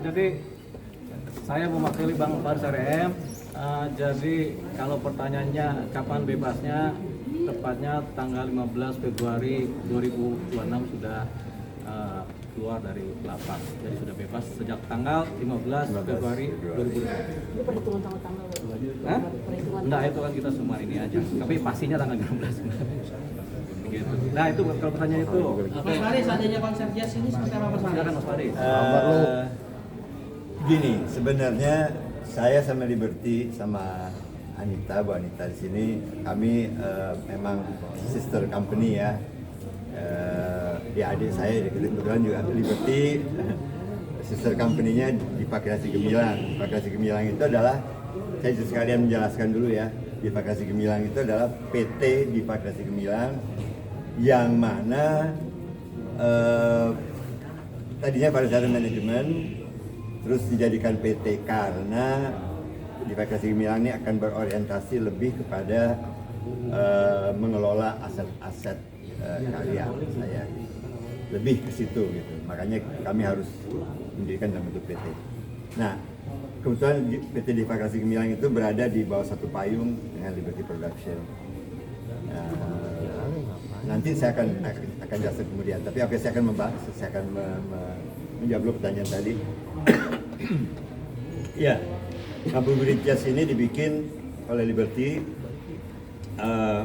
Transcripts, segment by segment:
Jadi saya mewakili Bang Faris RM. Jadi kalau pertanyaannya kapan bebasnya, tepatnya tanggal 15 Februari 2026 sudah keluar dari lapas. Jadi sudah bebas sejak tanggal 15 Februari 2026. Itu perhitungan tanggal-tanggal. Hah? Perhitungan. Enggak, itu kan kita semua ini aja. Tapi pastinya tanggal 16. Gitu. Nah itu kalau pertanyaan itu. Mas Faris, adanya konser jazz ini seperti apa Mas Faris? Silakan Mas Faris. Gini, sebenarnya saya sama Liberty sama Anita, Bu Anita di sini, kami memang sister company ya. Ya adik saya kebetulan juga Liberty, sister company-nya di Pakrasi Gemilang. Pakrasi Gemilang itu adalah, saya sekalian menjelaskan dulu ya, di Pakrasi Gemilang itu adalah PT di Pakrasi Gemilang yang mana tadinya Pariwisata Manajemen terus dijadikan PT karena di Pakrasi Gemilang ini akan berorientasi lebih kepada mengelola aset-aset karya saya, lebih ke situ gitu. Makanya kami harus mendirikan dalam bentuk PT. Nah, kebetulan PT di Pakrasi Gemilang itu berada di bawah satu payung dengan Liberty Production. Nanti saya akan jelaskan kemudian. Tapi oke, saya akan membahas, saya akan menjawab pertanyaan tadi. Ya, Ngabuburit Jazz ini dibikin oleh Liberty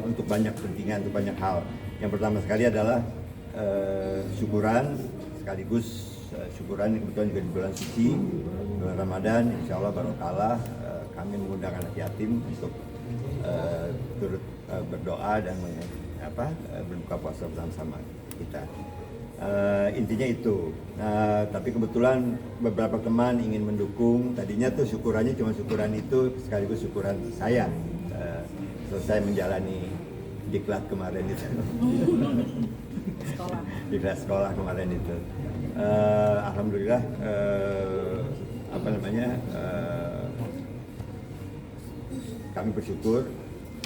untuk banyak kepentingan, untuk banyak hal. Yang pertama sekali adalah syukuran, sekaligus syukuran kebetulan juga di bulan suci, bulan Ramadan, insya Allah barokahlah. Kami mengundang anak yatim untuk turut berdoa dan berbuka puasa bersama-sama kita. Intinya itu. Tapi kebetulan beberapa teman ingin mendukung. Tadinya tuh syukurannya cuma syukuran itu sekaligus syukuran saya selesai menjalani diklat kemarin itu. Diklat sekolah kemarin itu. Alhamdulillah kami bersyukur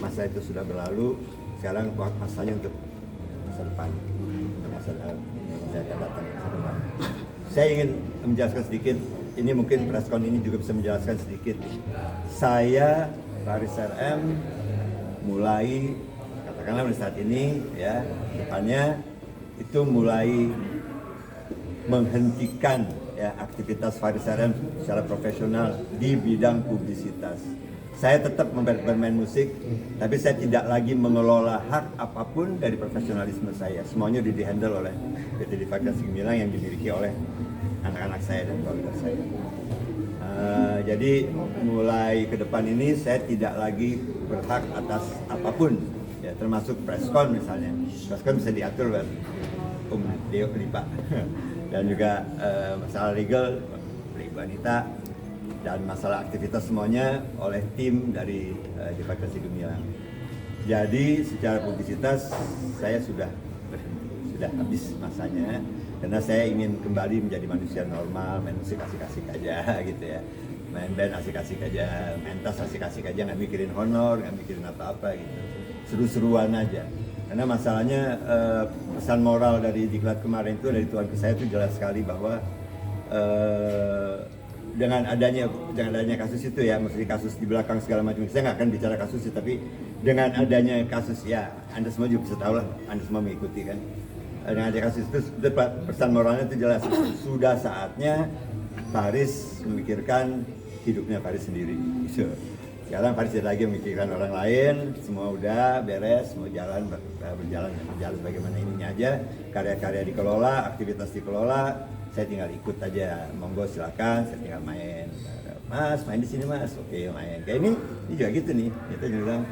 masa itu sudah berlalu. Sekarang masanya untuk masa depan, untuk masa depan saya akan datang masa depan. Saya ingin menjelaskan sedikit, ini mungkin preskon ini juga bisa menjelaskan sedikit. Saya Faris RM mulai katakanlah pada saat ini ya, depannya itu mulai menghentikan ya aktivitas Faris RM secara profesional di bidang publisitas. Saya tetap bermain musik, tapi saya tidak lagi mengelola hak apapun dari profesionalisme saya. Semuanya di-handle oleh PT di Pakrasi Gemilang yang dimiliki oleh anak-anak saya dan keluarga saya. Jadi mulai ke depan ini saya tidak lagi berhak atas apapun, ya, termasuk preskon misalnya. Preskon bisa diatur oleh Deo Lipa dan juga masalah legal Ibu Anita. Dan masalah aktivitas semuanya oleh tim dari di Pakrasi Gemilang. Jadi secara publisitas saya sudah berhenti, sudah habis masanya, karena saya ingin kembali menjadi manusia normal, main musik asik-asik aja gitu ya, main band asik-asik aja, main tas asik-asik aja, nggak mikirin honor, nggak mikirin apa-apa gitu, seru-seruan aja. Karena masalahnya pesan moral dari diklat kemarin itu dari Tuhan ke saya itu jelas sekali bahwa dengan adanya kasus itu ya, mesti kasus di belakang segala macam, saya nggak akan bicara kasus itu, tapi dengan adanya kasus ya, Anda semua juga bisa tahu lah, Anda semua mengikuti kan, dengan adanya kasus itu pesan moralnya itu jelas, sudah saatnya Faris memikirkan hidupnya Faris sendiri. Sekarang Faris tidak lagi memikirkan orang lain, semua udah beres, mau berjalan bagaimana ininya aja, karya-karya dikelola, aktivitas dikelola. Saya tinggal ikut aja, monggo silakan, saya tinggal main. Mas, main di sini Mas, oke main. Kayak ini juga gitu nih, kita bilang,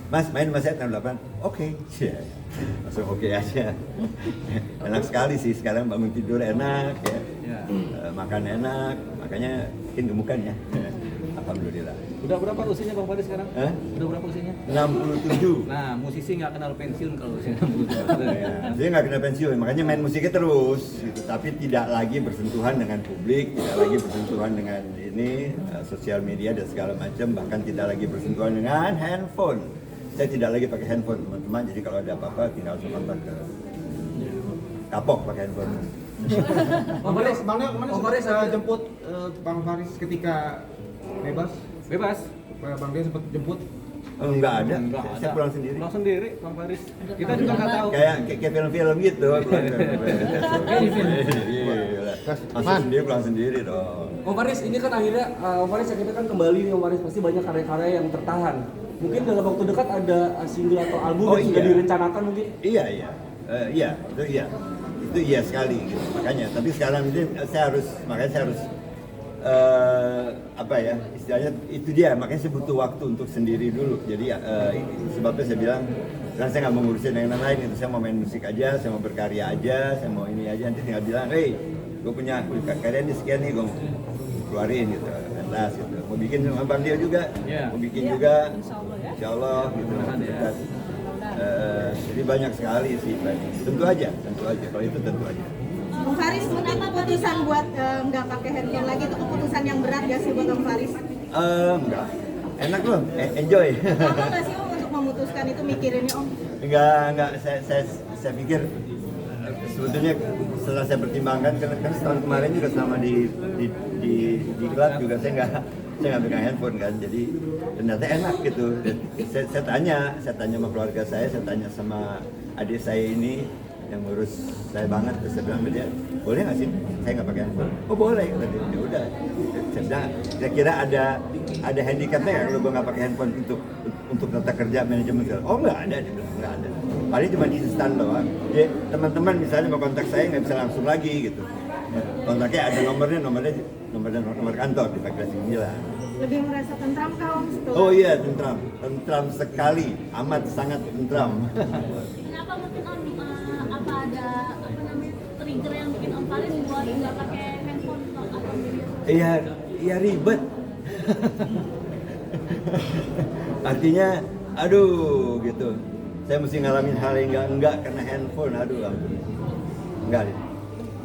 Mas main sama saya tanggal 8, oke. Langsung oke aja. Enak sekali sih sekarang, bangun tidur enak ya, makan enak, makanya mungkin gemukan ya. Alhamdulillah. Udah berapa usianya Bang Faris sekarang? Udah berapa usianya? 67. Nah, musisi nggak kenal pensiun kalau usia 67. Dia nggak kena pensiun, makanya main musiknya terus, gitu. Tapi tidak lagi bersentuhan dengan publik, tidak lagi bersentuhan dengan ini sosial media dan segala macam, bahkan tidak lagi bersentuhan dengan handphone. Saya tidak lagi pakai handphone teman-teman, jadi kalau ada apa-apa tinggal kontak ke kapok pakai handphone. Bang Faris, Bang Faris jemput Bang Faris ketika bebas. Bebas. Bang Dia sempat jemput. Enggak ada. Enggak Saya ada. pulang sendiri. Pulang sendiri, Bang Faris. Kita juga nggak tahu. Kayak film-film gitu. Iya. Masuk sendiri, pulang sendiri dong. Om Faris, ini kan akhirnya Om Faris akhirnya kan kembali nih Om Faris, pasti banyak karya-karya yang tertahan. Mungkin dalam waktu dekat ada single atau album Oh, yang sudah iya. direncanakan mungkin? Iya. Itu iya sekali gitu. Makanya, tapi sekarang ini saya harus apa ya, istilahnya itu dia, makanya saya butuh waktu untuk sendiri dulu. Jadi sebabnya saya bilang, karena saya nggak mau ngurusin yang lain, itu saya mau main musik aja, saya mau berkarya aja, saya mau ini aja, nanti tinggal bilang, hey, gue punya karya ini sekian nih, gue mau keluarin gitu, pentas gitu. Mau bikin sama Bang Dio juga, mau bikin juga, insya Allah gitu. Pentas. Jadi banyak sekali sih, tentu aja, kalau itu tentu aja. Bang Faris, mungkin keputusan buat nggak pakai handphone lagi itu keputusan yang berat gak sih buat Bang Faris? Enggak, enak loh, enjoy. Apa nggak sih Om untuk memutuskan itu mikirinnya Om? Enggak, saya pikir sebetulnya setelah saya pertimbangkan, karena setahun kemarin juga selama di klub juga saya nggak pegang handphone kan, jadi ternyata enak gitu. Dan saya tanya sama keluarga saya tanya sama adik saya ini yang ngurus saya banget, terus saya bilang sama dia, boleh nggak sih saya nggak pakai handphone? Oh boleh, kata dia. Ya udah, saya bilang kira-kira ada handicapnya nggak kalau gue nggak pakai handphone untuk tata kerja manajemen segala? Oh nggak ada, dia bilang nggak ada. Paling cuma di instan doang. Ya, teman-teman misalnya mau kontak saya nggak bisa langsung lagi gitu. Kontaknya ada nomor kantor di Bagasi 9. Lebih merasa tentram kah Om setelah? Oh iya, tentram sekali, amat sangat tentram. Kenapa mungkin Om apa ada trigger yang bikin Om Faris buat nggak pakai handphone atau media sosial? Iya ribet. Artinya, aduh gitu. Saya mesti ngalamin hal yang enggak karena handphone, aduh ampun. Enggak deh.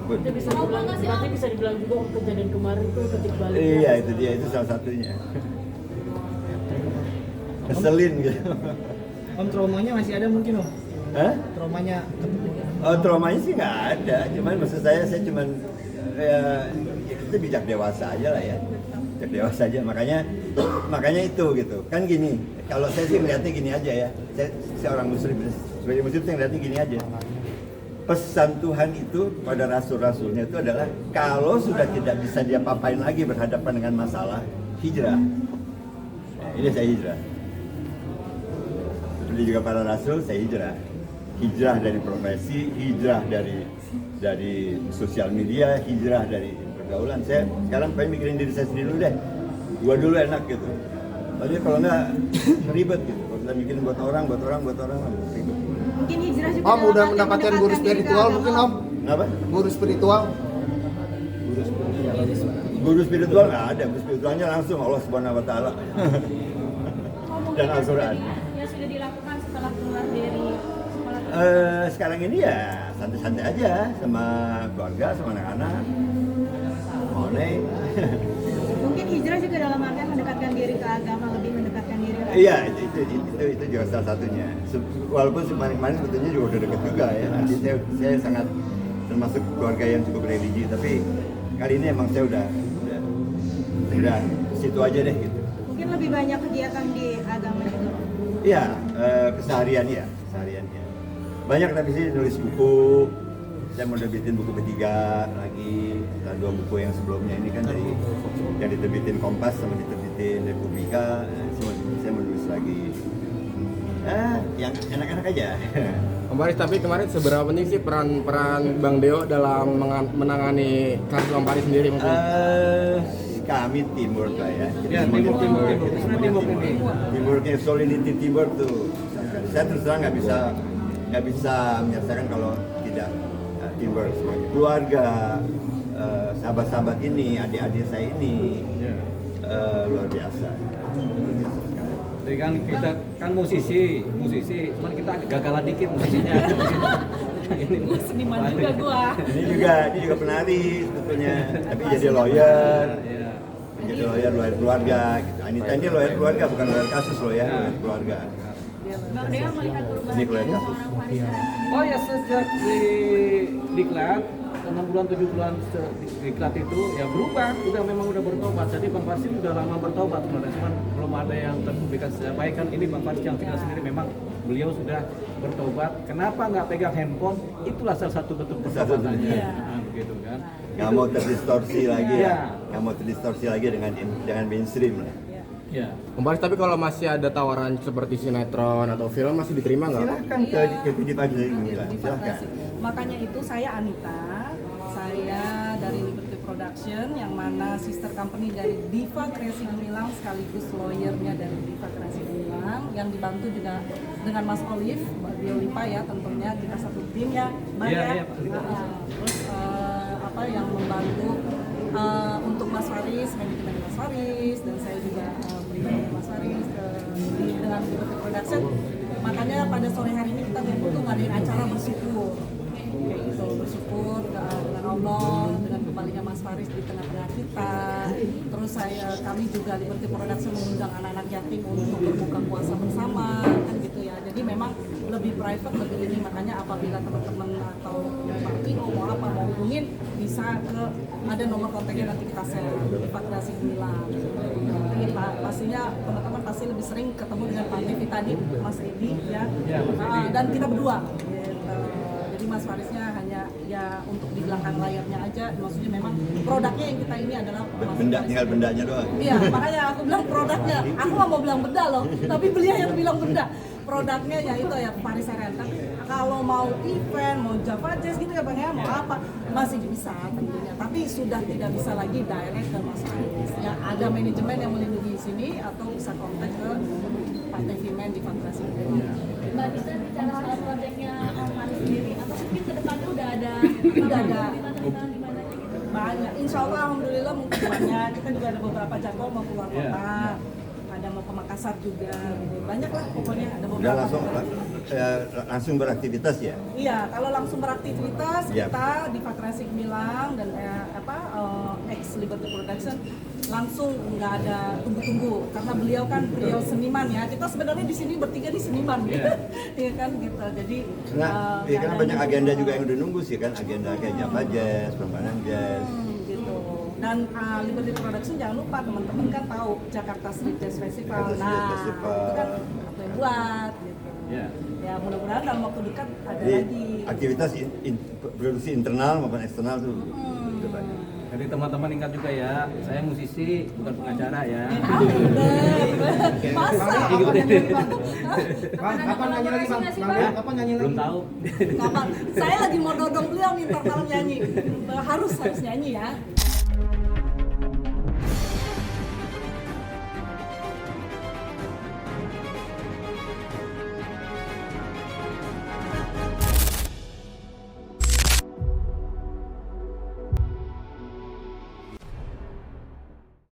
Ampun. Itu bisa dibilang, berarti bisa dibilang juga kejadian kemarin tuh ketik balik. Iya itu dia, itu salah satunya. Keselin gitu. Om, traumanya masih ada mungkin Om? Hah? Traumanya Oh, traumanya sih nggak ada, cuman maksud saya cuman ya itu bijak dewasa aja lah ya, bijak dewasa aja. Makanya itu gitu kan gini. Kalau saya sih melihatnya gini aja ya, saya orang Muslim, sebagai Muslim saya melihatnya gini aja. Pesan Tuhan itu pada rasul-rasulnya itu adalah kalau sudah tidak bisa dia papain lagi berhadapan dengan masalah, hijrah. Nah, ini saya hijrah. Seperti juga para rasul, saya hijrah. Hijrah dari profesi, hijrah dari sosial media, hijrah dari pergaulan. Saya sekarang pengen mikirin diri saya sendiri dulu deh. Gua dulu enak gitu. Soalnya kalau nggak ribet gitu. Kalau kita mikirin buat orang ribet. Mungkin hijrah juga Om dalam udah arti mendapatkan guru mendekatkan diri ke spiritual agama, mungkin Om? Kenapa? Guru spiritual? Guru spiritual nggak ada. Guru spiritualnya langsung Allah Subhanahu Wa Taala dan Al-Quran. Yang sudah dilakukan setelah keluar dari sekolah? Sekarang ini ya santai-santai aja sama keluarga, sama anak-anak. Money. Mungkin hijrah juga dalam artian mendekatkan diri ke agama, lebih mendekatkan diri lagi. Iya, itu juga salah satunya. Walaupun kemarin sebetulnya juga udah deket juga ya. Nanti saya sangat termasuk keluarga yang cukup religi, tapi kali ini emang saya udah situ aja deh gitu. Mungkin lebih banyak kegiatan di agama juga. Iya, keseharian ya. Banyak tapi sih nulis buku. Saya mau terbitin buku ketiga lagi, setelah 2 buku yang sebelumnya ini kan dari yang diterbitin Kompas sama diterbitin Republika. Saya mau nulis lagi. Yang enak-enak aja. Om Faris, tapi kemarin seberapa penting sih peran Bang Deo dalam menangani kasus Om Faris sendiri mungkin? Kami teamwork lah ya. Ya, Teamworknya solidity teamwork tuh. Saya terus terang nggak bisa menyelesaikan kalau tidak teamwork semuanya. Keluarga, sahabat-sahabat ini, adik-adik saya ini luar biasa. Jadi kan kita kan musisi, cuman kita gagalan dikit musisinya. Ini Seniman juga gua. Ini juga penari sebetulnya, tapi jadi lawyer. Jadi lawyer keluarga gitu. Anita ini lawyer keluarga, bukan lawyer kasus loh ya, lawyer keluarga. Bang Deo melihat Ini keluarga perubahan kasus. seorang Faris Sarem. Oh ya, sejak di klub 6 bulan 7 bulan diklat itu ya berubah, memang udah bertobat. Jadi Bang Faris udah lama bertobat sebenarnya, cuman belum ada yang terpublikasi. Saya baikkan ini Bang Faris yang tinggal sendiri, memang beliau sudah bertobat. Kenapa nggak pegang handphone? Itulah salah satu bentuk pertobatannya. Nah, begitu kan. Nggak mau terdistorsi lagi Iya. ya, nggak mau terdistorsi lagi dengan mainstream lah. Ya. Om Faris, tapi kalau masih ada tawaran seperti sinetron atau film masih diterima nggak? Silahkan ke Diva Gemilang, silahkan. Makanya itu saya Anita, saya dari Liberty Production yang mana sister company dari Diva Kreasi Gemilang sekaligus lawyernya dari Diva Kreasi Gemilang yang dibantu juga dengan Mas Olive, Mbak Biolipa ya tentunya kita satu tim ya, Mbak Iya, ya. iya, Pak. Terus yang membantu untuk Mas Faris, manajemen Mas Faris dan saya juga berikan Mas Faris dengan Liberty Production. Makanya pada sore hari ini kita ngumpul tuh ngadain acara bersyukur. Kayak gitu, bersyukur dengan Allah, dengan kembalinya Mas Faris di tengah-tengah kita. Terus kami juga Liberty Production mengundang anak-anak yatim untuk berbuka puasa bersama, kan gitu ya. Jadi memang lebih private, lebih ini, makanya apabila teman-teman atau Pak Tino mau apa mau hubungin bisa ke ada nomor kontaknya nanti kita share di Pak Kreasi Gemilang. Pastinya teman-teman pasti lebih sering ketemu dengan Pak Devi tadi, Mas Edi ya, dan kita berdua. Gitu. Jadi Mas Farisnya hanya ya untuk di belakang layarnya aja, maksudnya memang produknya yang kita ini adalah Benda, tinggal bendanya doang. Iya, makanya aku bilang produknya. Aku nggak mau bilang benda loh, tapi beliau yang bilang benda. Produknya ya itu ya Faris Aren. Tapi kalau mau event, mau Java Jazz gitu ya Bang ya, mau apa masih bisa tentunya. Tapi sudah tidak bisa lagi direct ke Mas Faris. Ya ada manajemen yang melindungi di sini atau bisa kontak ke Pak Tevimen di Fantasy. Mbak Dita bicara soal proyeknya Om Faris sendiri, atau mungkin kedepannya udah ada gimana gitu? Banyak, insya Allah alhamdulillah mungkin banyak. Kita juga ada beberapa jadwal mau keluar kota, ada mau ke Makassar juga, gitu. Banyak lah pokoknya ada Udah beberapa. langsung beraktivitas ya? Iya, kalau langsung beraktivitas Yap. kita di Diva Kreasi Gemilang dan ex Liberty Production langsung nggak ada tunggu-tunggu karena beliau seniman ya. Kita sebenarnya di sini bertiga di seniman gitu. Iya kan gitu. Jadi Karena banyak agenda juga yang udah nunggu sih kan, agenda kayak Java Jazz, Pembangunan Jazz. gitu. Dan Liberty Production jangan lupa teman-teman kan tahu Jakarta Street Jazz Festival. Jakarta Street Jazz Festival. Itu kan aku yang buat gitu. Ya mudah-mudahan dalam waktu dekat ada Jadi lagi. aktivitas produksi internal maupun eksternal tuh udah banyak. Jadi teman-teman ingat juga ya, saya musisi bukan pengacara ya. Masa? Kapan nyanyi lagi Bang? Kapan nyanyi lagi? Belum tahu. Kapan? Saya lagi mau dodong beliau nih ntar malam nyanyi. Harus nyanyi ya.